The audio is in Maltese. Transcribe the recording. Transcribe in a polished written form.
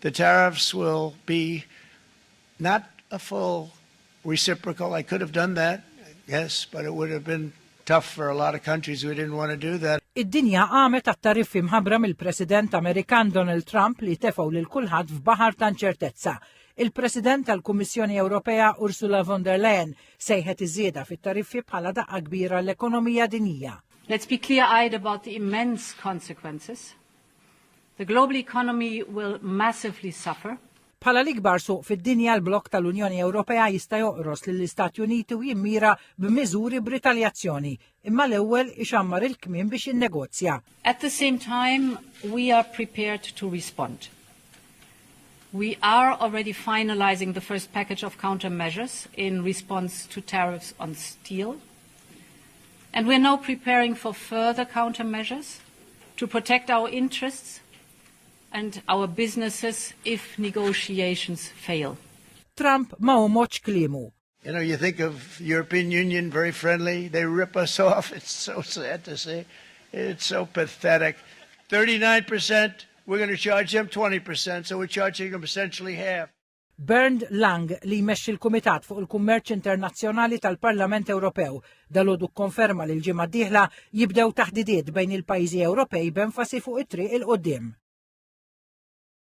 The tariffs will be not a full reciprocal. I could have done that, yes, but it would have been tough for a lot of countries who didn't want to do that. Id-dinja qamet għat-tariffi mħabbra mill-President Amerikan Donald Trump li tefgħu lil kulħadd f'baħar ta' inċertezza. Il-President tal-Kummissjoni Ewropea Ursula von der Leyen sejħet iż-żieda fit-tariffi bħala daqqa kbira l-ekonomija dinjija. Let's be clear-eyed about the immense consequences. The global economy will massively suffer. Bħala l-ikbar suq fid-dinja l-blok tal-Unjoni Ewropea jista' joqros lill-Istati Uniti u jimmira b'miżuri b'ritaljazzjoni, imma l-ewwel ixammar il-kmien biex innegozja. At the same time, we are prepared to respond. We are already finalizing the first package of countermeasures in response to tariffs on steel. And we're now preparing for further countermeasures to protect our interests and our businesses if negotiations fail. Trump ma humoċ klimu. You know, you think of European Union, very friendly. They rip us off. It's so sad to see. It's so pathetic. 39%, we're going to charge them 20%, so we're charging them essentially half. Bernd Lang li jmexxi l-Kumitat fuq il-Kummerċ Internazzjonali tal-Parlament Ewropew dalgħodu kkonferma li l-ġimgħa d-dieħla jibdew taħdidiet bejn il-pajjiżi Ewropej b'enfasi fuq it-triq il-qudiem.